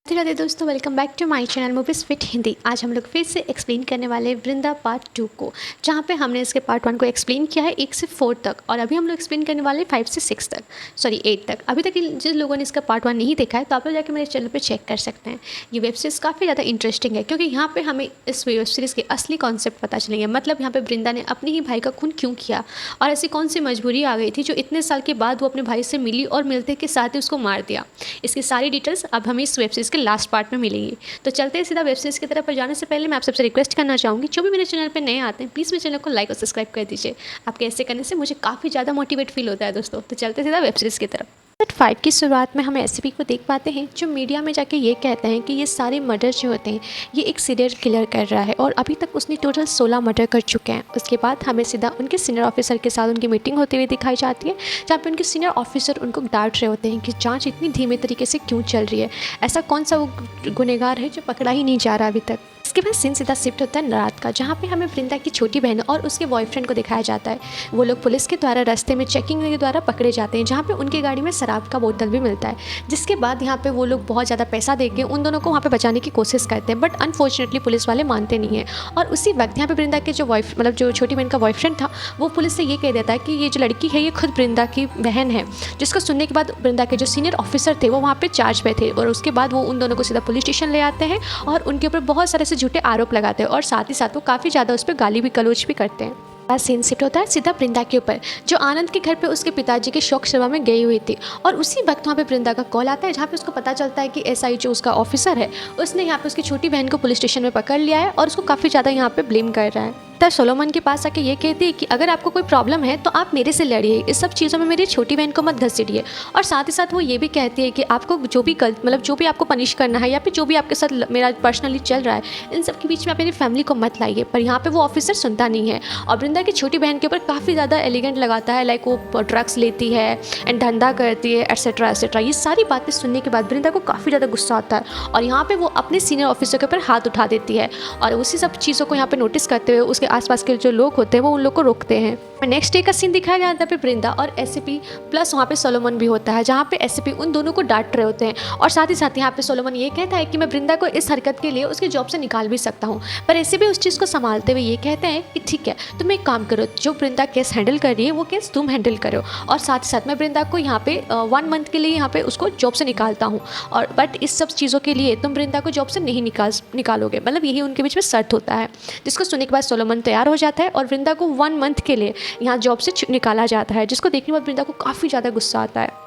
राधे राधे दोस्तों, welcome back to my channel movies with Hindi. आज हम लोग फिर से एक्सप्लेन करने वाले हैं वृंदा पार्ट 2 को, जहाँ पे हमने इसके पार्ट 1 को एक्सप्लेन किया है 1 से 4 तक, और अभी हम लोग एक्सप्लेन करने वाले हैं 5 से 6 तक, सॉरी 8 तक। अभी तक जिन लोगों ने इसका पार्ट 1 नहीं देखा है तो आप लोग जाके मेरे चैनल पर चेक कर सकते हैं। ये वेब सीरीज़ काफ़ी ज़्यादा इंटरेस्टिंग है क्योंकि यहाँ पर हमें इस वेब सीरीज़ के असली कॉन्सेप्ट पता चलेंगे। मतलब यहाँ पर वृंदा ने अपने ही भाई का खून क्यों किया और ऐसी कौन सी मजबूरी आ गई थी जो इतने साल के बाद वो अपने भाई से मिली और मिलते के साथ ही उसको मार दिया। इसकी सारी डिटेल्स अब हमें इस वेब सीरीज़ के लास्ट पार्ट में मिलेंगी। तो चलते हैं सीधा वेब सीरीज़ की तरफ। पर जाने से पहले मैं आप सबसे रिक्वेस्ट करना चाहूँगी, जो भी मेरे चैनल पे नए आते हैं प्लीज़ मेरे चैनल को लाइक और सब्सक्राइब कर दीजिए। आपके ऐसे करने से मुझे काफ़ी ज़्यादा मोटिवेट फील होता है दोस्तों। तो चलते सीधा वेब सीरीज़ की तरफ। पार्ट 5 की शुरुआत में हम एसपी को देख पाते हैं जो मीडिया में जाके ये कहते हैं कि ये सारे मर्डर जो होते हैं ये एक सीरियल किलर कर रहा है और अभी तक उसने टोटल 16 मर्डर कर चुके हैं। उसके बाद हमें सीधा उनके सीनियर ऑफिसर के साथ उनकी मीटिंग होती हुई दिखाई जाती है, जहाँ पे उनके सीनियर ऑफिसर उनको डांट रहे होते हैं कि जांच इतनी धीमे तरीके से क्यों चल रही है, ऐसा कौन सा वो गुनहगार है जो पकड़ा ही नहीं जा रहा अभी तक। इसके बाद सीन सीधा शिफ्ट होता है रात का, जहाँ पे हमें वृंदा की छोटी बहन और उसके बॉयफ्रेंड को दिखाया जाता है। वो लोग पुलिस के द्वारा रास्ते में चेकिंग के द्वारा पकड़े जाते हैं, जहाँ पे उनकी गाड़ी में शराब का बोतल भी मिलता है। जिसके बाद यहाँ पे वो लोग बहुत ज़्यादा पैसा देके उन दोनों को वहाँ पे बचाने की कोशिश करते हैं, बट अनफॉर्चुनेटली पुलिस वाले मानते नहीं हैं। और उसी वक्त यहाँ पे वृंदा के जो छोटी बहन का बॉयफ्रेंड था वो पुलिस से ये कह देता है कि ये जो लड़की है ये खुद वृंदा की बहन है। जिसको सुनने के बाद वृंदा के जो सीनियर ऑफिसर थे वो वहाँ पे चार्ज पे थे और उसके बाद वो उन दोनों को सीधा पुलिस स्टेशन ले आते हैं और उनके ऊपर बहुत सारे से झूठे आरोप लगाते हैं और साथ ही साथ वो काफ़ी ज़्यादा उस पर गाली भी गलौज भी करते हैं। सीन शिफ्ट होता है सीधा वृंदा के ऊपर, जो आनंद के घर पे उसके पिताजी के शोक सभा में गई हुई थी। और उसी वक्त वहाँ पे वृंदा का कॉल आता है, जहाँ पे उसको पता चलता है कि एसआई जो उसका ऑफिसर है उसने यहाँ पे उसकी छोटी बहन को पुलिस स्टेशन में पकड़ लिया है और उसको काफ़ी ज़्यादा यहाँ पे ब्लेम कर रहा है। तब सोलोमन के पास आके ये कहती है कि अगर आपको कोई प्रॉब्लम है तो आप मेरे से लड़िए, इस सब चीज़ों में मेरी छोटी बहन को मत घसीटिए। और साथ ही साथ वो ये भी कहती है कि आपको जो भी जो भी आपको पनिश करना है या फिर जो भी आपके साथ मेरा पर्सनली चल रहा है इन सब के बीच में आप मेरी फैमिली को मत लाइए। पर यहाँ पे वो ऑफिसर सुनता नहीं है और वृंदा की छोटी बहन के ऊपर काफ़ी ज़्यादा एलिगेंट लगाता है, लाइक वो ड्रग्स लेती है एंड धंधा करती है एट्सेट्रा एट्सेट्रा। ये सारी बातें सुनने के बाद वृंदा को काफ़ी ज़्यादा गुस्सा आता है और यहाँ पे वो अपने सीनियर ऑफिसर के ऊपर हाथ उठा देती है। और उसी सब चीज़ों को यहाँ पे नोटिस करते हुए उसके आसपास के जो लोग होते हैं वो उन लोग को रोकते हैं। नेक्स्ट डे का सीन दिखाया गया था पे वृंदा और एसपी प्लस वहाँ पे सोलोमन भी होता है, जहाँ पे एसपी उन दोनों को डांट रहे होते हैं। और साथ ही साथ यहाँ पे सोलोमन ये कहता है कि मैं वृंदा को इस हरकत के लिए उसकी जॉब से निकाल भी सकता हूँ, पर एसपी उस चीज़ को संभालते हुए ये कहते हैं कि ठीक है तुम एक काम करो, जो वृंदा केस हैंडल कर रही है वो केस तुम हैंडल करो और साथ ही साथ मैं वृंदा को यहाँ पे 1 मंथ के लिए यहाँ पे उसको जॉब से निकालता हूँ, और बट इस सब चीज़ों के लिए तुम वृंदा को जॉब से नहीं निकालोगे। मतलब यही उनके बीच में शर्त होता है, जिसको सुनने के बाद सोलोमन तैयार हो जाता है और वृंदा को 1 मंथ के लिए यहाँ जॉब से निकाला जाता है। जिसको देखने के बाद वृंदा को काफ़ी ज़्यादा गुस्सा आता है।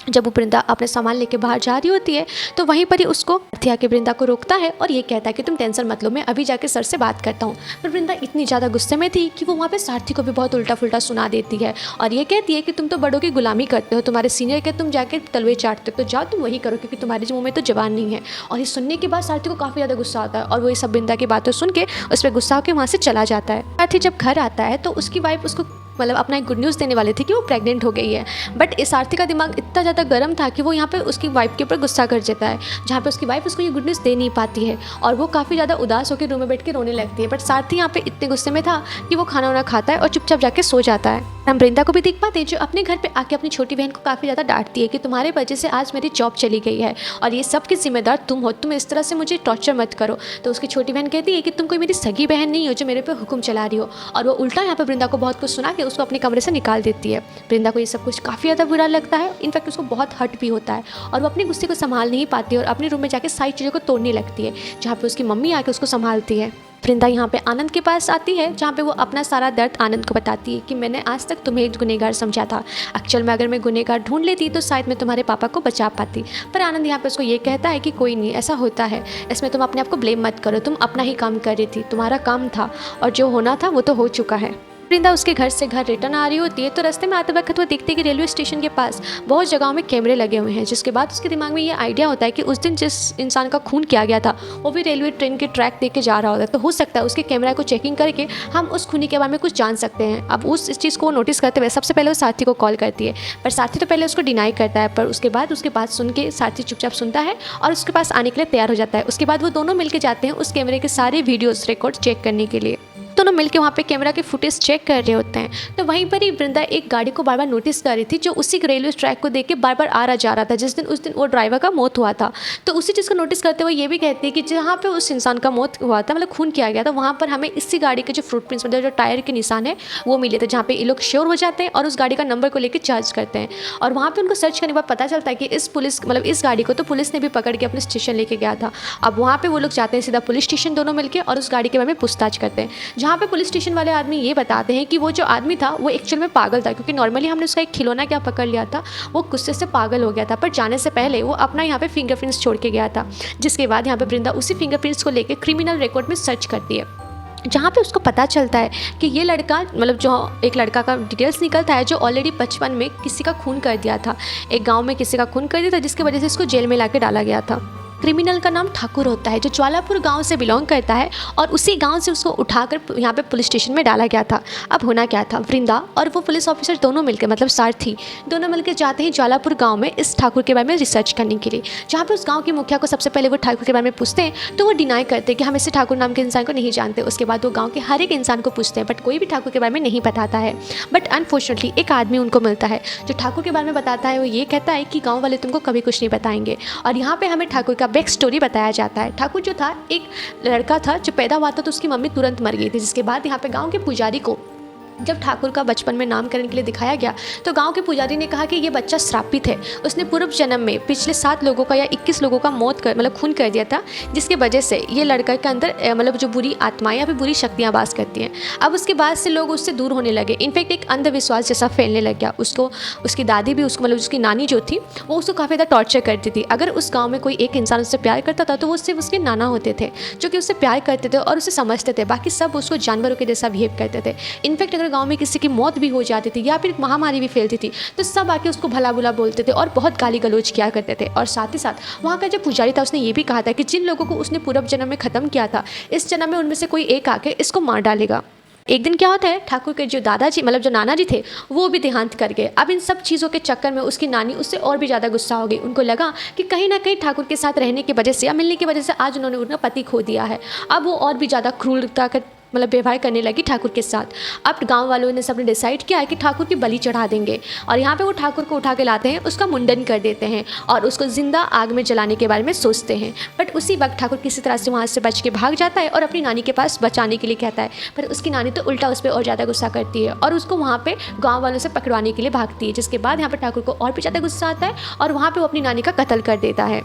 जब वो वृंदा अपने सामान लेके बाहर जा रही होती है तो वहीं पर ही उसको हथिया के वृंदा को रोकता है और ये कहता है कि तुम टेंशन मत लो, मैं अभी जाके सर से बात करता हूँ। पर वृंदा इतनी ज़्यादा गुस्से में थी कि वो वहाँ पे सारथी को भी बहुत उल्टा फुल्टा सुना देती है और ये कहती है कि तुम तो बड़ों की गुलामी करते हो, तुम्हारे सीनियर के तुम जाके तलवे चाटते हो, तो जाओ तुम वही करो क्योंकि तुम्हारे मुँह में तो जबान नहीं है। और ये सुनने के बाद सारथी को काफ़ी ज़्यादा गुस्सा आता है और वो ये सब वृंदा की बातें सुन के उस पर गुस्सा होकर वहाँ से चला जाता है। सारथी जब घर आता है तो उसकी वाइफ उसको अपना एक गुड न्यूज़ देने वाली थी कि वो प्रेग्नेंट हो गई है, बट इस आरती का दिमाग इतना ज़्यादा गर्म था कि वो यहाँ पे उसकी वाइफ के ऊपर गुस्सा कर देता है, जहाँ पे उसकी वाइफ उसको ये गुड न्यूज़ दे नहीं पाती है और वो काफ़ी ज़्यादा उदास होकर रूम में बैठ के रोने लगती है। बट सारथी यहाँ पे इतने गुस्से में था कि वो खाना वाना खाता है और चुपचाप जाके सो जाता है। हम वृंदा को भी देख पाते हैं जो अपने घर पे आके अपनी छोटी बहन को काफ़ी ज़्यादा डांटती है कि तुम्हारे वजह से आज मेरी जॉब चली गई है और ये सब की जिम्मेदार तुम हो, तुम इस तरह से मुझे टॉर्चर मत करो। तो उसकी छोटी बहन कहती है कि तुम कोई मेरी सगी बहन नहीं हो जो मेरे पे हुक्म चला रही हो, और वो उल्टा यहाँ पर वृंदा को बहुत कुछ सुना के उसको अपने कमरे से निकाल देती है। वृंदा को ये सब कुछ काफ़ी ज़्यादा बुरा लगता है, इनफैक्ट उसको बहुत हर्ट भी होता है और वो अपने गुस्से को संभाल नहीं पाती है और अपने रूम में जाके सारी चीज़ों को तोड़ने लगती है, जहाँ पे उसकी मम्मी आके उसको संभालती है। वृंदा यहाँ पे आनंद के पास आती है, जहाँ पे वो अपना सारा दर्द आनंद को बताती है कि मैंने आज तक तुम्हें एक गुनहगार समझा था, एक्चुअल में अगर मैं गुनहगार ढूंढ लेती तो शायद मैं तुम्हारे पापा को बचा पाती। पर आनंद यहाँ पे उसको ये कहता है कि कोई नहीं, ऐसा होता है, इसमें तुम अपने आप को ब्लेम मत करो, तुम अपना ही काम कर रही थी, तुम्हारा काम था और जो होना था वो तो हो चुका है। वृंदा उसके घर से घर रिटर्न आ रही होती है तो रास्ते में आते वक्त वो देखती है कि रेलवे स्टेशन के पास बहुत जगहों में कैमरे लगे हुए हैं, जिसके बाद उसके दिमाग में ये आइडिया होता है कि उस दिन जिस इंसान का खून किया गया था वो भी रेलवे ट्रेन के ट्रैक देख के जा रहा होता है, तो हो सकता है उसके कैमरा को चेकिंग करके हम उस खूनी के बारे में कुछ जान सकते हैं। अब उस इस चीज़ को नोटिस करते हुए सबसे पहले वो साथी को कॉल करती है, पर साथी तो पहले उसको डिनाई करता है, पर उसके बाद उसके बात सुन के साथी चुपचाप सुनता है और उसके पास आने के लिए तैयार हो जाता है। उसके बाद वो दोनों मिलकर जाते हैं उस कैमरे के सारे वीडियोज़ रिकॉर्ड चेक करने के लिए। दोनों मिलकर वहाँ पे कैमरा के फुटेज चेक कर रहे होते हैं। तो वहीं पर ही वृंदा एक गाड़ी को बार बार नोटिस कर रही थी जो उसी रेलवे ट्रैक को देख के बार बार आ रहा जा रहा था उस दिन वो ड्राइवर का मौत हुआ था। तो उसी चीज़ को नोटिस करते हुए ये भी कहती है कि जहाँ पे उस इंसान का मौत हुआ था, मतलब खून किया गया था, वहाँ पर हमें इसी गाड़ी के जो फुट प्रिंट्स, मतलब जो टायर के निशान है वो मिले थे, जहाँ पे ये लोग श्योर हो जाते हैं और उस गाड़ी का नंबर को लेकर चार्ज करते हैं। और वहाँ पे उनको सर्च करने के बाद पता चलता है कि इस गाड़ी को तो पुलिस ने भी पकड़ के अपने स्टेशन लेके गया था। अब वहाँ पे वो लोग जाते हैं सीधा पुलिस स्टेशन दोनों मिलकर और उस गाड़ी के बारे में पूछताछ करते हैं, जहाँ पे पुलिस स्टेशन वाले आदमी ये बताते हैं कि वो जो आदमी था वो एक्चुअल में पागल था, क्योंकि नॉर्मली हमने उसका एक खिलौना क्या पकड़ लिया था, वो गुस्से से पागल हो गया था, पर जाने से पहले वो अपना यहाँ पे फिंगरप्रिंट्स छोड़ के गया था। जिसके बाद यहाँ पे वृंदा उसी फिंगरप्रिंट्स को लेकर क्रिमिनल रिकॉर्ड में सर्च करती है, जहाँ पे उसको पता चलता है कि ये लड़का, मतलब जो एक लड़का का डिटेल्स निकलता है जो ऑलरेडी बचपन में किसी का खून कर दिया था, एक गांव में किसी का खून कर दिया था, जिसकी वजह से इसको जेल में लाके डाला गया था। क्रिमिनल का नाम ठाकुर होता है जो ज्वालापुर गांव से बिलोंग करता है और उसी गांव से उसको उठाकर यहाँ पे पुलिस स्टेशन में डाला गया था। अब होना क्या था, वृंदा और वो पुलिस ऑफिसर दोनों मिलकर, मतलब सारथी दोनों मिलकर जाते हैं ज्वालापुर गांव में इस ठाकुर के बारे में रिसर्च करने के लिए, जहाँ पे उस गाँव के मुखिया को सबसे पहले वो ठाकुर के बारे में पूछते हैं, तो वो डिनाई करते हैं कि हम इसे ठाकुर नाम के इंसान को नहीं जानते। उसके बाद वो गाँव के हर एक इंसान को पूछते हैं, बट कोई भी ठाकुर के बारे में नहीं बताता है। बट अनफॉर्चुनेटली एक आदमी उनको मिलता है जो ठाकुर के बारे में बताता है। वो ये कहता है कि गाँव वाले तुमको कभी कुछ नहीं बताएंगे। और यहाँ पर हमें ठाकुर का बैक स्टोरी बताया जाता है। ठाकुर जो था एक लड़का था जो पैदा हुआ था तो उसकी मम्मी तुरंत मर गई थी, जिसके बाद यहाँ पे गांव के पुजारी को जब ठाकुर का बचपन में नामकरण के लिए दिखाया गया तो गांव के पुजारी ने कहा कि ये बच्चा श्रापित है, उसने पूर्व जन्म में पिछले 7 लोगों का या 21 लोगों का मतलब खून कर दिया था, जिसके वजह से ये लड़का के अंदर मतलब जो बुरी आत्माएं या फिर बुरी शक्तियां वास करती हैं। अब उसके बाद से लोग उससे दूर होने लगे, इनफैक्ट एक अंधविश्वास जैसा फैलने लग गया। उसकी दादी भी उसको, मतलब उसकी नानी जो थी वो उसको काफ़ी ज़्यादा टॉर्चर करती थी। अगर उस गाँव में कोई एक इंसान उससे प्यार करता था तो वो सिर्फ उसके नाना होते थे जो कि उससे प्यार करते थे और उसे समझते थे, बाकी सब उसको जानवरों के जैसा बिहेव करते थे। इनफैक्ट अगर गाँव में किसी की मौत भी हो जाती थी या फिर महामारी भी फैलती थी तो सब आके उसको भला बुला बोलते थे और बहुत गाली गलौज किया करते थे। और साथ ही साथ वहाँ का जो पुजारी था उसने ये भी कहा था कि जिन लोगों को उसने पूर्व जन्म में ख़त्म किया था, इस जन्म में उनमें से कोई एक आके इसको मार डालेगा। एक दिन क्या होता है, ठाकुर के जो दादाजी, मतलब जो नाना जी थे, वो भी देहांत कर गए। अब इन सब चीज़ों के चक्कर में उसकी नानी उससे और भी ज़्यादा गुस्सा हो गई। उनको लगा कि कहीं ना कहीं ठाकुर के साथ रहने की वजह से या मिलने की वजह से आज उन्होंने उनका पति खो दिया है। अब वो और भी ज़्यादा क्रूरता का मतलब व्यवहार करने लगी ठाकुर के साथ। अब गांव वालों ने सबने डिसाइड किया है कि ठाकुर की बलि चढ़ा देंगे और यहाँ पे वो ठाकुर को उठा के लाते हैं, उसका मुंडन कर देते हैं और उसको जिंदा आग में जलाने के बारे में सोचते हैं। बट उसी वक्त ठाकुर किसी तरह से वहाँ से बच के भाग जाता है और अपनी नानी के पास बचाने के लिए कहता है, पर उसकी नानी तो उल्टा उस पर और ज़्यादा गुस्सा करती है और उसको वहाँ पर गाँव वालों से पकड़वाने के लिए भागती है। जिसके बाद यहाँ पर ठाकुर को और भी ज़्यादा गुस्सा आता है और वहाँ पर वो अपनी नानी का कत्ल कर देता है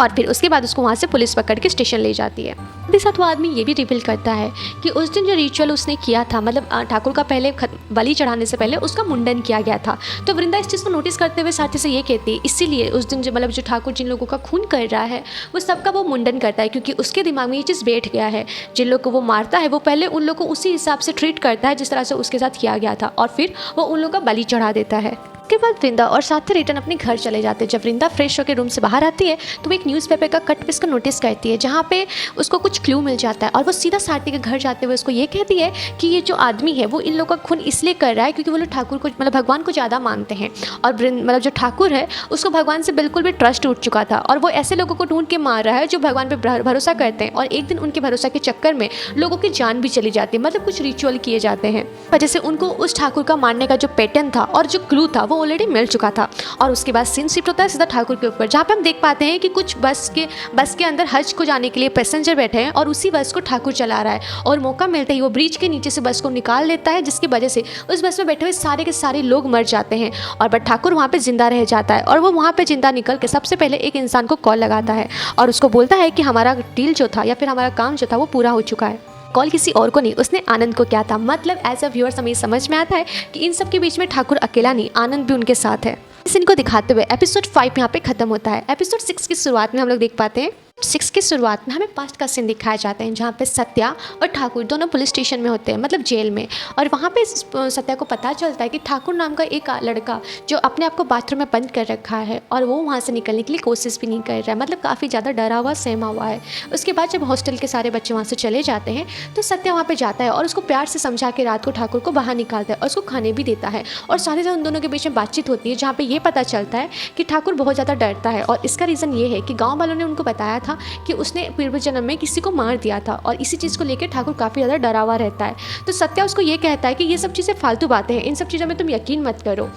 और फिर उसके बाद उसको वहाँ से पुलिस पकड़ के स्टेशन ले जाती है। साथ ही साथ वो आदमी ये भी रिवील करता है कि उस दिन जो रिचुअल उसने किया था, मतलब ठाकुर का पहले बलि चढ़ाने से पहले उसका मुंडन किया गया था। तो वृंदा इस चीज़ को नोटिस करते हुए साथी से ये कहती है, इसीलिए उस दिन जो जो ठाकुर जिन लोगों का खून कर रहा है वो सबका वो मुंडन करता है, क्योंकि उसके दिमाग में ये चीज़ बैठ गया है। जिन लोग को वो मारता है वो पहले उन लोग को उसी हिसाब से ट्रीट करता है जिस तरह से उसके साथ किया गया था और फिर वो उन लोगों का बलि चढ़ा देता है। उसके बाद वृंदा और साथी रिटर्न अपने घर चले जाते हैं। जब वृंदा फ्रेश होकर रूम से बाहर आती है तो वो एक न्यूज़पेपर का कट पीस को नोटिस करती है, जहाँ पे उसको कुछ क्लू मिल जाता है और वो सीधा साथी के घर जाते हुए उसको ये कहती है कि ये जो आदमी है वो इन लोगों का खून इसलिए कर रहा है क्योंकि वो लोग ठाकुर को, मतलब भगवान को ज़्यादा मानते हैं और मतलब जो ठाकुर है उसको भगवान से बिल्कुल भी ट्रस्ट उठ चुका था और वो ऐसे लोगों को ढूंढ के मार रहा है जो भगवान पर भरोसा करते हैं और एक दिन उनके भरोसा के चक्कर में लोगों की जान भी चली जाती है, मतलब कुछ रिचुअल किए जाते हैं। वजह से उनको उस ठाकुर का मारने का जो पैटर्न था और जो क्लू था वो ऑलरेडी मिल चुका था। और उसके बाद सीन शिफ्ट होता है सीधा ठाकुर के ऊपर, जहाँ पे हम देख पाते हैं कि कुछ बस के अंदर हज को जाने के लिए पैसेंजर बैठे हैं और उसी बस को ठाकुर चला रहा है और मौका मिलते ही वो ब्रिज के नीचे से बस को निकाल लेता है, जिसकी वजह से उस बस में बैठे हुए सारे के सारे लोग मर जाते हैं और बट ठाकुर वहाँ पे जिंदा रह जाता है और वो वहाँ पे जिंदा निकल के सबसे पहले एक इंसान को कॉल लगाता है और उसको बोलता है कि हमारा डील जो था या फिर हमारा काम जो था वो पूरा हो चुका है। कॉल किसी और को नहीं, उसने आनंद को किया था। मतलब एज अ व्यूअर हमें समझ में आता है कि इन सब के बीच में ठाकुर अकेला नहीं, आनंद भी उनके साथ है। इस इनको दिखाते हुए एपिसोड 5 यहाँ पे खत्म होता है। एपिसोड 6 की शुरुआत में हम लोग देख पाते हैं 6 की शुरुआत में हमें पास्ट का सीन दिखाया जाता है, जहाँ पे सत्या और ठाकुर दोनों पुलिस स्टेशन में होते हैं, मतलब जेल में। और वहाँ पे सत्या को पता चलता है कि ठाकुर नाम का एक लड़का जो अपने आप को बाथरूम में बंद कर रखा है और वो वहाँ से निकलने के लिए कोशिश भी नहीं कर रहा है, मतलब काफ़ी ज़्यादा डरा हुआ सहमा हुआ है। उसके बाद जब हॉस्टल के सारे बच्चे वहाँ से चले जाते हैं तो सत्या वहाँ पर जाता है और उसको प्यार से समझा के रात को ठाकुर को बाहर निकालता है और उसको खाने भी देता है और साथ ही साथ उन दोनों के बीच में बातचीत होती है, जहाँ पर ये पता चलता है कि ठाकुर बहुत ज़्यादा डरता है और इसका रीज़न ये है कि गाँव वालों ने उनको बताया था था कि उसने पूर्व जन्म में किसी को मार दिया था, और इसी चीज़ को लेकर ठाकुर काफ़ी ज़्यादा डरा हुआ रहता है। तो सत्या उसको ये कहता है कि ये सब चीज़ें फालतू बातें हैं, इन सब चीज़ों में तुम यकीन मत करो।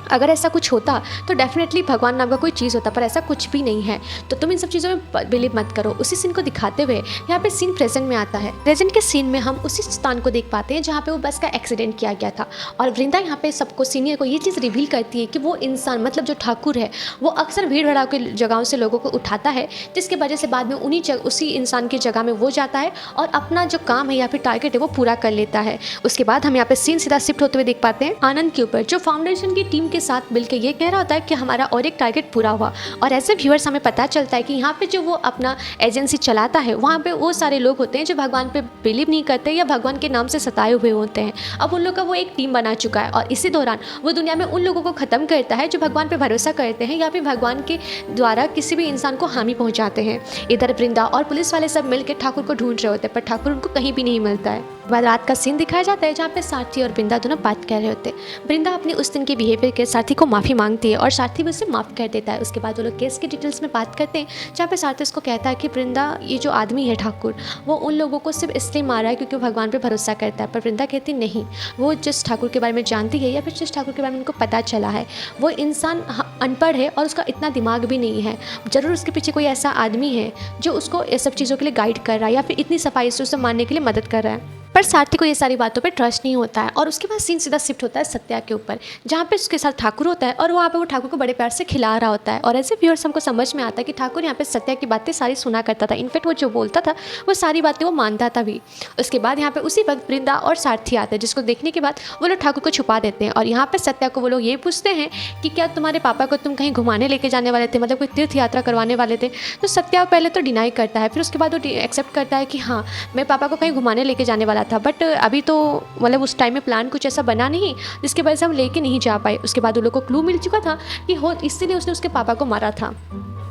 अगर ऐसा कुछ होता तो डेफिनेटली भगवान नाम का कोई चीज़ होता, पर ऐसा कुछ भी नहीं है, तो तुम इन सब चीज़ों में बिलीव मत करो। उसी सीन को दिखाते हुए यहाँ पे सीन प्रेजेंट में आता है। प्रेजेंट के सीन में हम उसी स्थान को देख पाते हैं जहाँ पे वो बस का एक्सीडेंट किया गया था, और वृंदा यहाँ पे सबको, सीनियर को ये चीज़ रिवील करती है कि वो इंसान मतलब जो ठाकुर है वो अक्सर भीड़ भड़ाव के जगहों से लोगों को उठाता है, जिसकी वजह से बाद में उसी इंसान की जगह में वो जाता है और अपना जो काम है या फिर टारगेट है वो पूरा कर लेता है। उसके बाद हम यहाँ पे सीन सीधा शिफ्ट होते हुए देख पाते हैं आनंद के ऊपर, जो फाउंडेशन की टीम के साथ मिलकर ये कह रहा होता है कि हमारा और एक टारगेट पूरा हुआ। और ऐसे व्यूअर्स हमें पता चलता है कि यहाँ पे जो वो अपना एजेंसी चलाता है वहाँ पे वो सारे लोग होते हैं जो भगवान पे बिलीव नहीं करते या भगवान के नाम से सताए हुए होते हैं। अब उन लोगों का वो एक टीम बना चुका है, और इसी दौरान वो दुनिया में उन लोगों को ख़त्म करता है जो भगवान पे भरोसा करते हैं या फिर भगवान के द्वारा किसी भी इंसान को हानि पहुँचाते हैं। इधर वृंदा और पुलिस वाले सब मिलकर ठाकुर को ढूंढ रहे होते हैं, पर ठाकुर उनको कहीं भी नहीं मिलता है। बाद रात का सीन दिखाया जाता है जहाँ पे सारथी और वृंदा दोनों बात कर रहे होते हैं। वृंदा अपने उस दिन के बिहेवियर के सारथी को माफ़ी मांगती है और सारथी भी उसे माफ़ कर देता है। उसके बाद वो लोग केस की डिटेल्स में बात करते हैं, जहाँ पे सारथी उसको कहता है कि वृंदा, ये जो आदमी है ठाकुर, वो उन लोगों को सिर्फ इसलिए मारा है क्योंकि वो भगवान पर भरोसा करता है। पर वृंदा कहती नहीं, वो जिस ठाकुर के बारे में जानती है या फिर जिस ठाकुर के बारे में उनको पता चला है वो इंसान अनपढ़ है और उसका इतना दिमाग भी नहीं है। ज़रूर उसके पीछे कोई ऐसा आदमी है जो उसको ये सब चीज़ों के लिए गाइड कर रहा है या फिर इतनी सफाई से उसे मारने के लिए मदद कर रहा है। पर सारथी को ये सारी बातों पे ट्रस्ट नहीं होता है, और उसके बाद सीन सीधा शिफ्ट होता है सत्या के ऊपर, जहाँ पे उसके साथ ठाकुर होता है और वहाँ पे वो ठाकुर को बड़े प्यार से खिला रहा होता है। और ऐसे व्यूअर्स हमको समझ में आता है कि ठाकुर यहाँ पे सत्या की बातें सारी सुना करता था। इनफैक्ट वो जो बोलता था वो सारी बातें वो मानता था भी। उसके बाद यहाँ पे उसी वक्त वृंदा और सारथी आते हैं, जिसको देखने के बाद वो लोग ठाकुर को छुपा देते हैं। और यहाँ पे सत्या को वो लोग ये पूछते हैं कि क्या तुम्हारे पापा को तुम कहीं घुमाने लेके जाने वाले थे, मतलब कोई तीर्थ यात्रा करवाने वाले थे। तो सत्या पहले तो डिनाई करता है, फिर उसके बाद वो एक्सेप्ट करता है कि हाँ, मैं पापा को कहीं घुमाने लेके जाने वाला था, बट अभी तो मतलब उस टाइम में प्लान कुछ ऐसा बना नहीं जिसकी वजह से हम लेके नहीं जा पाए। उसके बाद उन लोगों को क्लू मिल चुका था कि हो इसलिए उसने उसके पापा को मारा था।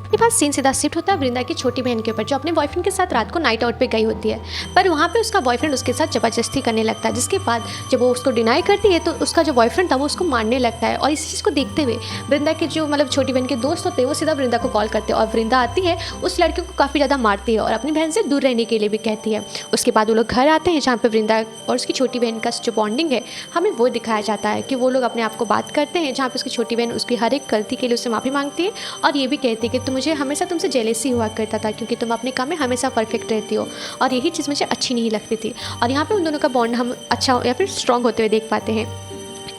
के बाद सीन सीधा शिफ्ट होता है वृंदा की छोटी बहन के ऊपर, जो अपने बॉयफ्रेंड के साथ रात को नाइट आउट पे गई होती है, पर वहाँ पे उसका बॉयफ्रेंड उसके साथ ज़बरदस्ती करने लगता है। जिसके बाद जब वो उसको डिनाई करती है तो उसका जो बॉयफ्रेंड था वो उसको मारने लगता है। और इसी चीज़ को देखते हुए वृंदा के जो मतलब छोटी बहन के दोस्त होते हैं वो सीधा वृंदा को कॉल करते हैं, और वृंदा आती है, उस लड़के को काफ़ी ज़्यादा मारती है और अपनी बहन से दूर रहने के लिए भी कहती है। उसके बाद वो लोग घर आते हैं, जहाँ पर वृंदा और उसकी छोटी बहन का जो बॉन्डिंग है हमें वो दिखाया जाता है कि वो लोग अपने आप को बात करते हैं, जहाँ पर उसकी छोटी बहन उसकी हर एक गलती के लिए उससे माफ़ी मांगती है और ये भी कहती है कि तुम मुझे हमेशा तुमसे जेलेसी हुआ करता था क्योंकि तुम अपने काम में हमेशा परफेक्ट रहती हो, और यही चीज़ मुझे अच्छी नहीं लगती थी। और यहाँ पे उन दोनों का बॉन्ड हम अच्छा या फिर स्ट्रॉन्ग होते हुए देख पाते हैं।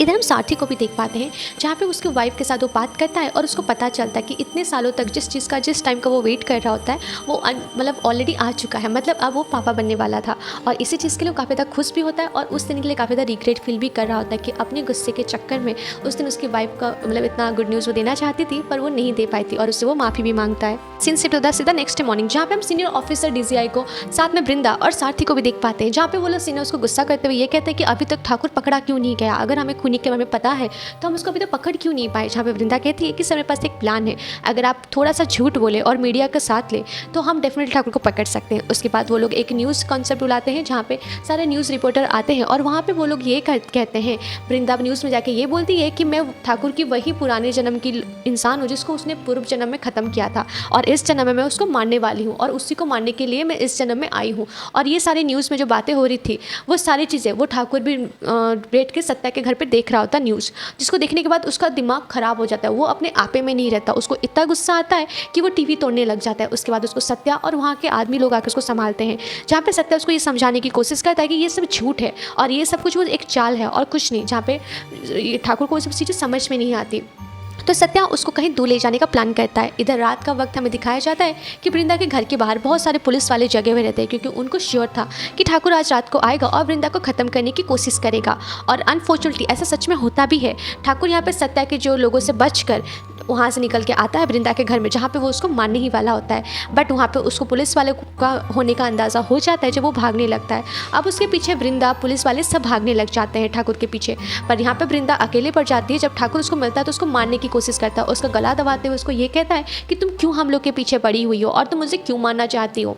इधर हम सारथी को भी देख पाते हैं, जहाँ पे उसकी वाइफ के साथ वो बात करता है और उसको पता चलता है कि इतने सालों तक जिस चीज़ का जिस टाइम का वो वेट कर रहा होता है वो मतलब ऑलरेडी आ चुका है, मतलब अब वो पापा बनने वाला था। और इसी चीज़ के लिए वो काफ़ी ज़्यादा खुश भी होता है और उस दिन के लिए काफ़ी ज़्यादा रिग्रेट फील भी कर रहा होता है कि अपने गुस्से के चक्कर में उस दिन उसकी वाइफ का मतलब इतना गुड न्यूज़ वो देना चाहती थी पर वो नहीं दे पाई थी, और उससे वो माफ़ी भी मांगता है। सीन शिफ्ट होता है सीधा नेक्स्ट मॉर्निंग, जहाँ पे हम सीनियर ऑफिसर DCI को साथ में वृंदा और सारथी को भी देख पाते हैं, जहाँ पे वो लोग सीनियर उसको गुस्सा करते हुए ये कहते हैं कि अभी तक ठाकुर पकड़ा क्यों नहीं गया, अगर हमें खूनी के बारे में पता है तो हम उसको अभी तक पकड़ क्यों नहीं पाए। जहाँ पे वृंदा कहती है कि सर मेरे पास एक प्लान है, अगर आप थोड़ा सा झूठ बोले और मीडिया का साथ ले तो हम डेफिनेटली ठाकुर को पकड़ सकते हैं। उसके बाद वो लोग एक न्यूज़ कॉन्सेप्ट बुलाते हैं, जहाँ पे सारे न्यूज़ रिपोर्टर आते हैं और वहाँ पे वो लोग ये कहते हैं, वृंदा न्यूज़ में जाके ये बोलती है कि मैं ठाकुर की वही पुराने जन्म की इंसान हूँ जिसको उसने पूर्व जन्म में ख़त्म किया था, और इस जन्म में मैं उसको मारने वाली हूँ और उसी को मारने के लिए मैं इस जन्म में आई हूँ। और ये सारी न्यूज़ में जो बातें हो रही थी वो सारी चीज़ें वो ठाकुर भी बैठ के सत्या के घर पर देख रहा होता न्यूज़, जिसको देखने के बाद उसका दिमाग ख़राब हो जाता है, वो अपने आपे में नहीं रहता, उसको इतना गुस्सा आता है कि वो टीवी तोड़ने लग जाता है। उसके बाद उसको सत्या और वहाँ के आदमी लोग आकर उसको संभालते हैं, जहाँ पे सत्या उसको ये समझाने की कोशिश करता है कि ये सब झूठ है और ये सब कुछ वो एक चाल है और कुछ नहीं, जहाँ पे ठाकुर को वो सब चीज़ें समझ में नहीं आती। तो सत्या उसको कहीं दूर ले जाने का प्लान करता है। इधर रात का वक्त हमें दिखाया जाता है कि वृंदा के घर के बाहर बहुत सारे पुलिस वाले जगे हुए रहते हैं, क्योंकि उनको श्योर था कि ठाकुर आज रात को आएगा और वृंदा को ख़त्म करने की कोशिश करेगा। और अनफॉर्चुनेटली ऐसा सच में होता भी है। ठाकुर यहाँ पे सत्या के जो लोगों से बचकर वहाँ से निकल के आता है वृंदा के घर में, जहाँ पे वो उसको मारने ही वाला होता है, बट वहाँ पे उसको पुलिस वाले का होने का अंदाज़ा हो जाता है जब वो भागने लगता है। अब उसके पीछे वृंदा, पुलिस वाले सब भागने लग जाते हैं ठाकुर के पीछे, पर यहाँ पे वृंदा अकेले पड़ जाती है। जब ठाकुर उसको मिलता है तो उसको मारने की कोशिश करता है, उसका गला दबाते हुए उसको ये कहता है कि तुम क्यों हम लोग के पीछे पड़ी हुई हो और तुम मुझे क्यों मारना चाहती हो।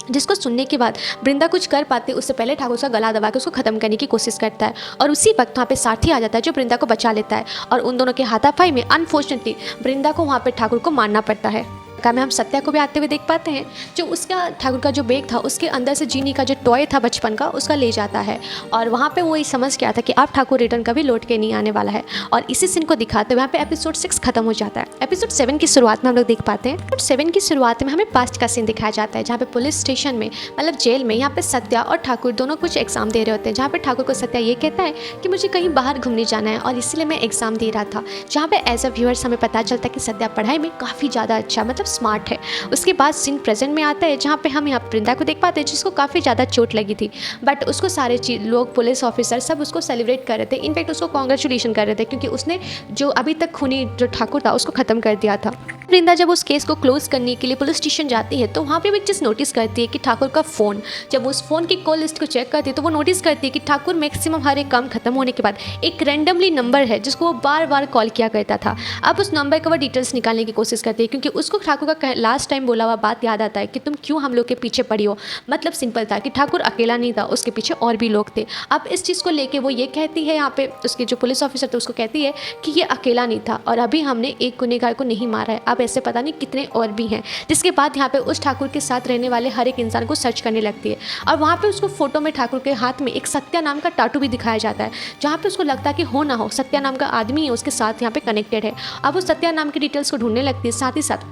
जिसको सुनने के बाद वृंदा कुछ कर पाते उससे पहले ठाकुर उसका गला दबा के उसको ख़त्म करने की कोशिश करता है, और उसी वक्त वहाँ पे सारथी आ जाता है जो वृंदा को बचा लेता है, और उन दोनों के हाथापाई में अनफॉर्चुनेटली वृंदा को वहाँ पे ठाकुर को मारना पड़ता है। का में हम सत्या को भी आते हुए देख पाते हैं, जो उसका ठाकुर का जो बैग था उसके अंदर से जीनी का जो टॉय था बचपन का उसका ले जाता है और वहाँ पे वो ये समझ गया था कि अब ठाकुर रिटर्न कभी लौट के नहीं आने वाला है। और इसी सीन को दिखाते हुए यहाँ पे एपिसोड 6 खत्म हो जाता है। एपिसोड 7 की शुरुआत में हम लोग देख पाते हैं। एपिसोड 7 की शुरुआत में हमें पास्ट का सीन दिखाया जाता है, जहाँ पे पुलिस स्टेशन में मतलब जेल में यहाँ पे सत्या और ठाकुर दोनों कुछ एग्जाम दे रहे होते हैं, जहाँ पे ठाकुर को सत्या ये कहता है कि मुझे कहीं बाहर घूमने जाना है और इसलिए मैं एग्जाम दे रहा था। जहाँ पे एज अ व्यूअर्स हमें पता चलता है कि सत्या पढ़ाई में काफ़ी ज़्यादा अच्छा मतलब स्मार्ट है। उसके बाद सीन प्रेजेंट में आता है, जहाँ पे हम यहाँ वृंदा को देख पाते हैं जिसको काफ़ी ज़्यादा चोट लगी थी, बट उसको सारे लोग पुलिस ऑफिसर सब उसको सेलिब्रेट कर रहे थे, इनफैक्ट उसको कॉन्ग्रेचुलेशन कर रहे थे क्योंकि उसने जो अभी तक खूनी जो ठाकुर था उसको ख़त्म कर दिया था। वृंदा जब उस केस को क्लोज करने के लिए पुलिस स्टेशन जाती है तो वहाँ पे भी एक चीज़ नोटिस करती है कि ठाकुर का फ़ोन, जब उस फ़ोन की कॉल लिस्ट को चेक करती है तो वो नोटिस करती है कि ठाकुर मैक्सिमम हर एक काम खत्म होने के बाद एक रैंडमली नंबर है जिसको वो बार बार कॉल किया करता था। अब उस नंबर का वो डिटेल्स निकालने की कोशिश करती है क्योंकि उसको ठाकुर का लास्ट टाइम बोला हुआ बात याद आता है कि तुम क्यों हम लोग के पीछे पड़ी हो। मतलब सिंपल था कि ठाकुर अकेला नहीं था, उसके पीछे और भी लोग थे। अब इस चीज़ को लेके वो ये कहती है, यहाँ पे उसके जो पुलिस ऑफिसर थे उसको कहती है कि ये अकेला नहीं था और अभी हमने एक गुनहगार को नहीं मारा है, अब ऐसे पता नहीं कितने और भी हैं। जिसके बाद यहाँ पे उस ठाकुर के साथ रहने वाले हर एक इंसान को सर्च करने लगती है और वहाँ पे उसको फोटो में ठाकुर के हाथ में एक सत्या नाम का टाटू भी दिखाया जाता है, जहाँ पे उसको लगता है कि हो ना हो सत्या नाम का आदमी है उसके साथ यहाँ पे कनेक्टेड है। अब वो सत्या नाम की डिटेल्स को ढूंढने लगती है, साथ ही साथ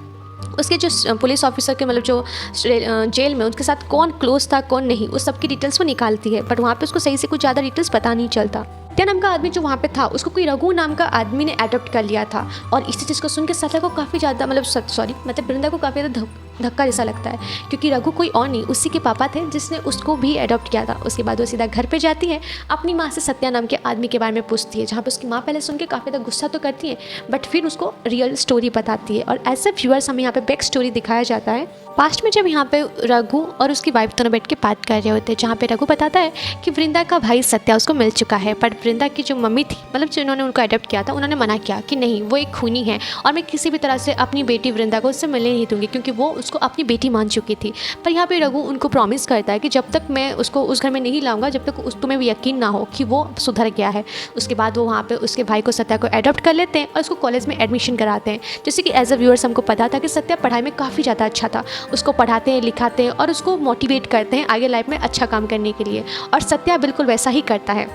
उसके जो पुलिस ऑफिसर के मतलब जो जेल में उनके साथ कौन क्लोज था कौन नहीं उस सब की डिटेल्स वो निकालती है, बट वहाँ पे उसको सही से कुछ ज़्यादा डिटेल्स पता नहीं चलता। सत्या नाम का आदमी जो वहाँ पे था उसको कोई रघु नाम का आदमी ने अडॉप्ट कर लिया था और इसी चीज़ को सुन के सत्या को काफ़ी ज़्यादा मतलब वृंदा को काफ़ी ज़्यादा धक्का जैसा लगता है क्योंकि रघु कोई और नहीं उसी के पापा थे जिसने उसको भी अडॉप्ट किया था। उसके बाद वो सीधा घर पे जाती है, अपनी माँ से सत्या नाम के आदमी के बारे में पूछती है, जहाँ पे उसकी माँ पहले सुन के काफ़ी ज़्यादा गुस्सा तो करती है बट फिर उसको रियल स्टोरी बताती है। और एज अ व्यूअर्स हमें यहाँ पे बैक स्टोरी दिखाया जाता है पास्ट में, जब यहाँ पे रघु और उसकी वाइफ दोनों बैठ के बात कर रहे होते हैं, जहाँ पे रघु बताता है कि वृंदा का भाई सत्या उसको मिल चुका है, पर वृंदा की जो मम्मी थी मतलब जिन्होंने उनको अडॉप्ट किया था उन्होंने मना किया कि नहीं वो एक खूनी है और मैं किसी भी तरह से अपनी बेटी वृंदा को उससे मिलने नहीं दूंगी क्योंकि वो उसको अपनी बेटी मान चुकी थी। पर यहाँ पे रघु उनको प्रॉमिस करता है कि जब तक मैं उसको उस घर में नहीं लाऊंगा जब तक तुम्हें भी यकीन ना हो कि वो सुधर गया है। उसके बाद वो वहाँ पे उसके भाई को सत्या को अडॉप्ट कर लेते हैं और उसको कॉलेज में एडमिशन कराते हैं। जैसे कि एज अ व्यूअर्स हमको पता था कि सत्या पढ़ाई में काफ़ी ज़्यादा अच्छा था, उसको पढ़ाते हैं लिखाते हैं और उसको मोटिवेट करते हैं आगे लाइफ में अच्छा काम करने के लिए, और सत्या बिल्कुल वैसा ही करता है।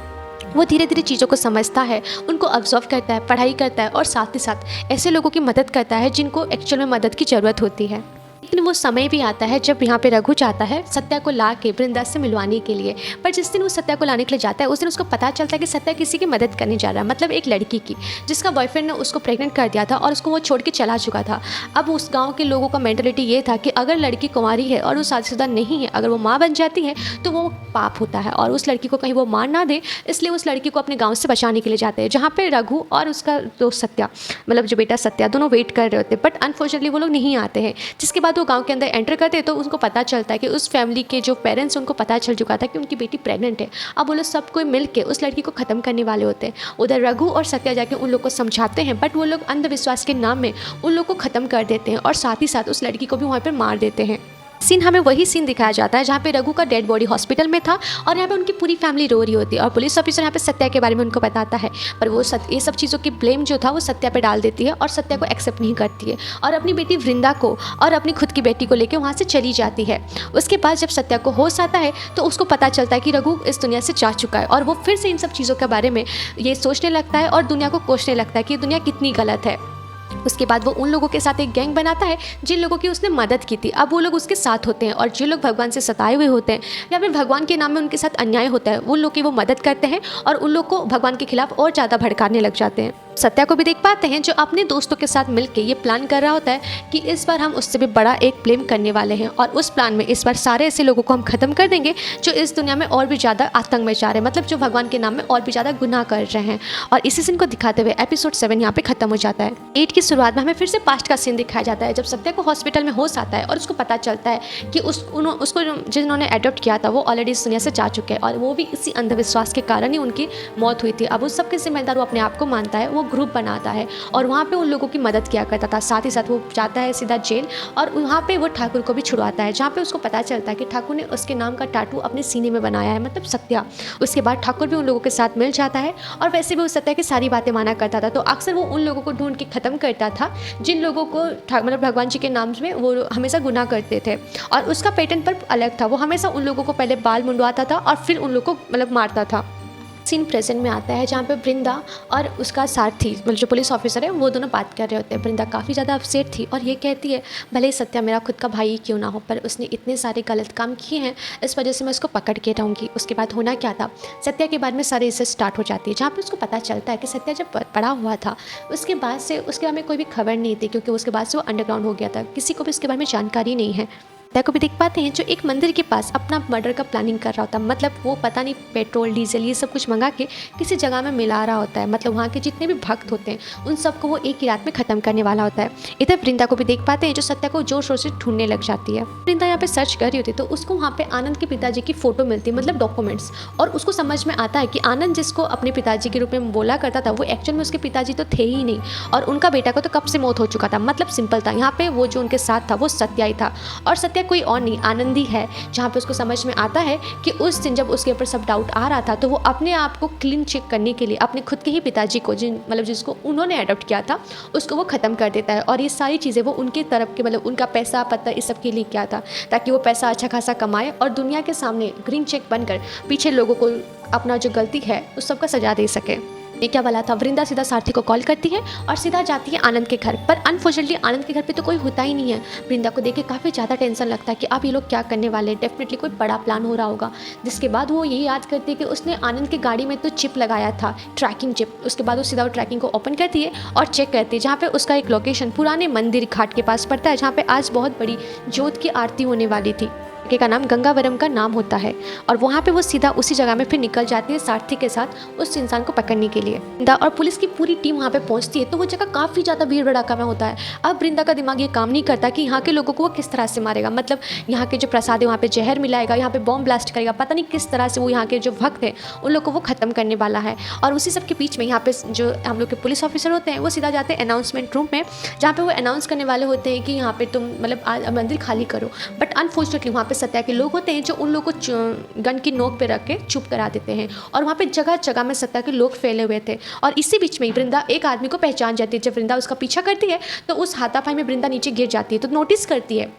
वो धीरे धीरे चीज़ों को समझता है, उनको ऑब्जर्व करता है, पढ़ाई करता है और साथ ही साथ ऐसे लोगों की मदद करता है जिनको एक्चुअल में मदद की ज़रूरत होती है। लेकिन वो समय भी आता है जब यहाँ पे रघु चाहता है सत्या को ला के वृंदा से मिलवाने के लिए, पर जिस दिन वो सत्या को लाने के लिए जाता है उस दिन उसको पता चलता है कि सत्या किसी की मदद करने जा रहा है, मतलब एक लड़की की जिसका बॉयफ्रेंड ने उसको प्रेग्नेंट कर दिया था और उसको वो छोड़ के चला चुका था। अब उस गाँव के लोगों का मेंटलिटी ये था कि अगर लड़की कुंवारी है और वो शादीशुदा नहीं है, अगर वो माँ बन जाती है तो वो पाप होता है और उस लड़की को कहीं वो मार ना दे, इसलिए उस लड़की को अपने गाँव से बचाने के लिए जाते हैं। जहाँ पे रघु और उसका दोस्त सत्या मतलब जो बेटा सत्या दोनों वेट कर रहे होते हैं, बट अनफॉर्चुनेटली वो लोग नहीं आते हैं। जिसके बाद वो गाँव के अंदर एंटर करते तो उनको पता चलता है कि उस फैमिली के जो पेरेंट्स उनको पता चल चुका था कि उनकी बेटी प्रेग्नेंट है। अब वो लोग सब कोई मिल के उस लड़की को ख़त्म करने वाले होते हैं। उधर रघु और सत्या जाके उन लोग को समझाते हैं, बट वो लोग अंधविश्वास के नाम में उन लोग को ख़त्म कर देते हैं और साथ ही साथ उस लड़की को भी वहाँ पर मार देते हैं। सीन हमें वही सीन दिखाया जाता है जहाँ पे रघु का डेड बॉडी हॉस्पिटल में था और यहाँ पे उनकी पूरी फैमिली रो रही होती है और पुलिस ऑफिसर यहाँ पे सत्या के बारे में उनको बताता है, पर वो ये सब चीज़ों की ब्लेम जो था वो सत्या पे डाल देती है और सत्या को एक्सेप्ट नहीं करती है और अपनी बेटी वृंदा को और अपनी खुद की बेटी को लेकर वहाँ से चली जाती है। उसके बाद जब सत्या को होश आता है तो उसको पता चलता है कि रघु इस दुनिया से जा चुका है और वो फिर से इन सब चीज़ों के बारे में ये सोचने लगता है और दुनिया को कोसने लगता है कि दुनिया कितनी गलत है। उसके बाद वो उन लोगों के साथ एक गैंग बनाता है जिन लोगों की उसने मदद की थी। अब वो लोग उसके साथ होते हैं और जो लोग भगवान से सताए हुए होते हैं या फिर भगवान के नाम में उनके साथ अन्याय होता है उन लोग की वो मदद करते हैं और उन लोग को भगवान के खिलाफ और ज़्यादा भड़काने लग जाते हैं। सत्या को भी देख पाते हैं जो अपने दोस्तों के साथ मिलके ये प्लान कर रहा होता है कि इस बार हम उससे भी बड़ा एक ब्लेम करने वाले हैं और उस प्लान में इस बार सारे ऐसे लोगों को हम ख़त्म कर देंगे जो इस दुनिया में और भी ज़्यादा आतंक मचा रहे हैं, मतलब जो भगवान के नाम में और भी ज़्यादा गुनाह कर रहे हैं। और इसी सीन को दिखाते हुए एपिसोड 7 यहाँ पे ख़त्म हो जाता है। 8 की शुरुआत में हमें फिर से पास्ट का सीन दिखाया जाता है जब सत्या को हॉस्पिटल में होश आता है और उसको पता चलता है कि उसको जिन्होंने अडॉप्ट किया था वो ऑलरेडी इस दुनिया से जा चुके हैं और वो भी इसी अंधविश्वास के कारण ही उनकी मौत हुई थी। अब उस सबके जिम्मेदार वो अपने आप को मानता है, वो ग्रुप बनाता है और वहाँ पे उन लोगों की मदद किया करता था। साथ ही साथ वो जाता है सीधा जेल और वहाँ पे वो ठाकुर को भी छुड़वाता है, जहाँ पे उसको पता चलता है कि ठाकुर ने उसके नाम का टाटू अपने सीने में बनाया है, मतलब सत्या। उसके बाद ठाकुर भी उन लोगों के साथ मिल जाता है और वैसे भी उस सत्या की सारी बातें माना करता था, तो अक्सर वो उन लोगों को ढूंढ के ख़त्म करता था जिन लोगों को मतलब भगवान जी के नाम में वो हमेशा गुनाह करते थे, और उसका पैटर्न पर अलग था। वो हमेशा उन लोगों को पहले बाल मुंडवाता था और फिर उन लोगों को मतलब मारता था। सीन प्रेजेंट में आता है जहाँ पे वृंदा और उसका सारथी मतलब जो पुलिस ऑफिसर है वो दोनों बात कर रहे होते हैं। वृंदा काफ़ी ज़्यादा अपसेट थी और ये कहती है भले ही सत्या मेरा खुद का भाई क्यों ना हो, पर उसने इतने सारे गलत काम किए हैं, इस वजह से मैं उसको पकड़ के रहूँगी। उसके बाद होना क्या था, सत्या के बाद में सारी रिसर्च स्टार्ट हो जाती है जहाँ पर उसको पता चलता है कि सत्या जब पड़ा हुआ था उसके बाद से उसके बारे में कोई भी खबर नहीं थी, क्योंकि उसके बाद से वो अंडरग्राउंड हो गया था, किसी को भी उसके बारे में जानकारी नहीं है। सत्या को भी देख पाते हैं जो एक मंदिर के पास अपना मर्डर का प्लानिंग कर रहा होता है। मतलब वो पता नहीं पेट्रोल डीजल ये सब कुछ मंगा के किसी जगह में मिला रहा होता है। मतलब वहाँ के जितने भी भक्त होते हैं उन सबको वो एक ही रात में ख़त्म करने वाला होता है। इधर वृंदा को भी देख पाते हैं जो सत्या को जोर शोर से ढूंढने लग जाती है। वृंदा यहाँ पे सर्च कर रही होती तो उसको वहाँ पे आनंद के पिताजी की फ़ोटो मिलती है, मतलब डॉक्यूमेंट्स, और उसको समझ में आता है कि आनंद जिसको अपने पिताजी के रूप में बोला करता था वो एक्चुअल में उसके पिताजी तो थे ही नहीं, और उनका बेटा को तो कब से मौत हो चुका था। मतलब सिंपल था, यहाँ पे वो जो उनके साथ था वो सत्या ही था, और सत्या कोई और नहीं आनंदी है। जहाँ पे उसको समझ में आता है कि उस दिन जब उसके ऊपर सब डाउट आ रहा था तो वो अपने आप को क्लीन चेक करने के लिए अपने खुद के ही पिताजी को मतलब जिसको उन्होंने अडॉप्ट किया था उसको वो ख़त्म कर देता है। और ये सारी चीज़ें वो उनके तरफ के मतलब उनका पैसा पता इस सब के लिए किया था, ताकि वो पैसा अच्छा खासा कमाए और दुनिया के सामने ग्रीन चेक बनकर पीछे लोगों को अपना जो गलती है उस सब का सजा दे सके। ये क्या वाला था, वृंदा सीधा सारथी को कॉल करती है और सीधा जाती है आनंद के घर पर। अनफॉर्चुनेटली आनंद के घर पे तो कोई होता ही नहीं है। वृंदा को देख के काफ़ी ज़्यादा टेंशन लगता है कि अब ये लोग क्या करने वाले हैं, डेफिनेटली कोई बड़ा प्लान हो रहा होगा। जिसके बाद वो यही याद करती है कि उसने आनंद की गाड़ी में तो चिप लगाया था, ट्रैकिंग चिप। उसके बाद वो सीधा वो ट्रैकिंग को ओपन करती है और चेक करती है जहाँ पर उसका एक लोकेशन पुराने मंदिर घाट के पास पड़ता है, जहाँ पर आज बहुत बड़ी जोत की आरती होने वाली थी। का नाम गंगावरम का नाम होता है, और वहाँ पे वो सीधा उसी जगह में फिर निकल जाती है सारथी के साथ उस इंसान को पकड़ने के लिए। वृंदा और पुलिस की पूरी टीम वहाँ पे पहुँचती है तो वो जगह काफ़ी ज़्यादा भीड़ भड़ाका में होता है। अब वृंदा का दिमाग ये काम नहीं करता कि यहाँ के लोगों को वो किस तरह से मारेगा, मतलब यहाँ के जो प्रसाद है वहाँ पे जहर मिलाएगा, यहाँ पे बॉम्ब ब्लास्ट करेगा, पता नहीं किस तरह से वो यहाँ के जो भक्त हैं उन लोग को वो ख़त्म करने वाला है। और उसी सब के बीच में यहाँ पे जो हम लोग के पुलिस ऑफिसर होते हैं वो सीधा जाते हैं अनाउंसमेंट रूम में, जहाँ पे वो अनाउंस करने वाले होते हैं कि यहाँ पे तुम मतलब मंदिर खाली करो। बट अनफॉर्चुनेटली वहाँ पे सत्या के लोग होते हैं जो उन लोग को गन की नोक पे रख के चुप करा देते हैं, और वहाँ पे जगह जगह में सत्या के लोग फैले हुए थे। और इसी बीच में वृंदा एक आदमी को पहचान जाती है। जब वृंदा उसका पीछा करती है तो उस हाथापाई में वृंदा नीचे गिर जाती है, तो नोटिस करती है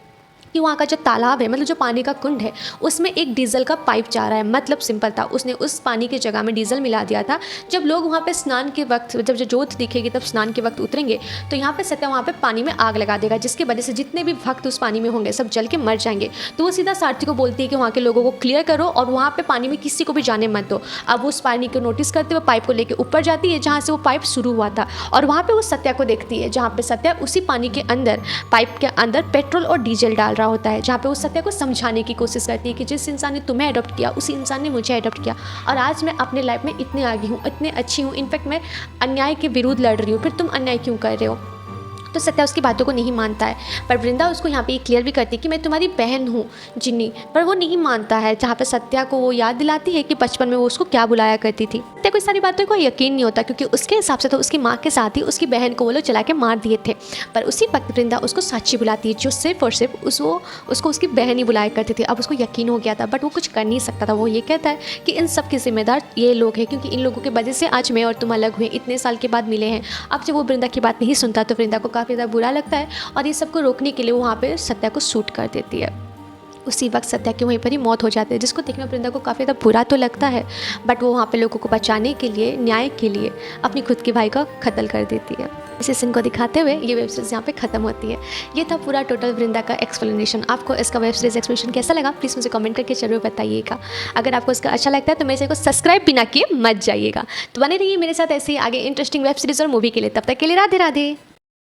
कि वहाँ का जो तालाब है मतलब जो पानी का कुंड है उसमें एक डीजल का पाइप जा रहा है। मतलब सिंपल था, उसने उस पानी की जगह में डीजल मिला दिया था। जब लोग वहाँ पे स्नान के वक्त जब जो जोत दिखेगी तब स्नान के वक्त उतरेंगे तो यहाँ पे सत्या वहाँ पे पानी में आग लगा देगा, जिसकी वजह से जितने भी भक्त उस पानी में होंगे सब जल के मर जाएंगे। तो वो सीधा सारथी को बोलती है कि वहाँ के लोगों को क्लियर करो और वहाँ पर पानी में किसी को भी जाने मत दो। अब वो उस पानी को नोटिस करते हुए पाइप को लेकर ऊपर जाती है जहाँ से वो पाइप शुरू हुआ था, और वहाँ पर वो सत्या को देखती है जहाँ पर सत्या उसी पानी के अंदर पाइप के अंदर पेट्रोल और डीजल डाल रहा होता है, जहाँ पे सत्या को समझाने की कोशिश करती है कि जिस इंसान ने तुम्हें अडॉप्ट किया उसी इंसान ने मुझे अडॉप्ट किया, और आज मैं अपने लाइफ में इतने आगे हूँ, इतने अच्छी हूँ, इनफैक्ट मैं अन्याय के विरुद्ध लड़ रही हूँ, फिर तुम अन्याय क्यों कर रहे हो। तो सत्या उसकी बातों को नहीं मानता है, पर वृंदा उसको यहाँ पे क्लियर भी करती है कि मैं तुम्हारी बहन हूँ जिन्नी, पर वो नहीं मानता है। जहाँ पे सत्या को वो याद दिलाती है कि बचपन में वो उसको क्या बुलाया करती थी। सत्या को इस सारी बातों को यकीन नहीं होता, क्योंकि उसके हिसाब से तो उसकी माँ के साथ ही उसकी बहन को वो लोग चला के मार दिए थे। पर उसी वक्त वृंदा उसको साक्षी बुलाती है जो सिर्फ और सिर्फ उसको उसकी बहन ही बुलाया करती थी। अब उसको यकीन हो गया था, बट वो कुछ कर नहीं सकता था। वो ये कहता है कि इन सब के जिम्मेदार ये लोग हैं, क्योंकि इन लोगों की वजह से आज मैं और तुम अलग हुए, इतने साल के बाद मिले हैं। अब जब वो वृंदा की बात नहीं सुनता तो वृंदा को काफ़ी ज़्यादा बुरा लगता है, और ये सबको रोकने के लिए वो वहाँ पे सत्या को शूट कर देती है। उसी वक्त सत्या की वहीं पर ही मौत हो जाती है, जिसको देखने वृंदा को काफ़ी ज़्यादा बुरा तो लगता है, बट वो वहाँ पे लोगों को बचाने के लिए, न्याय के लिए अपनी खुद के भाई का कत्ल कर देती है। इसी सीन को दिखाते हुए ये वेब सीरीज़ यहाँ पे ख़त्म होती है। ये था पूरा टोटल वृंदा का एक्सप्लेनेशन। आपको इसका वेब सीरीज़ एक्सप्लेनेशन कैसा लगा प्लीज़ मुझे कमेंट करके जरूर बताइएगा। अगर आपको इसका अच्छा लगता है तो मेरे चैनल को सब्सक्राइब भी ना किए मत जाइएगा। तो बने रहिए मेरे साथ ऐसे ही आगे इंटरेस्टिंग वेब सीरीज़ और मूवी के लिए। तब तक के लिए राधे राधे।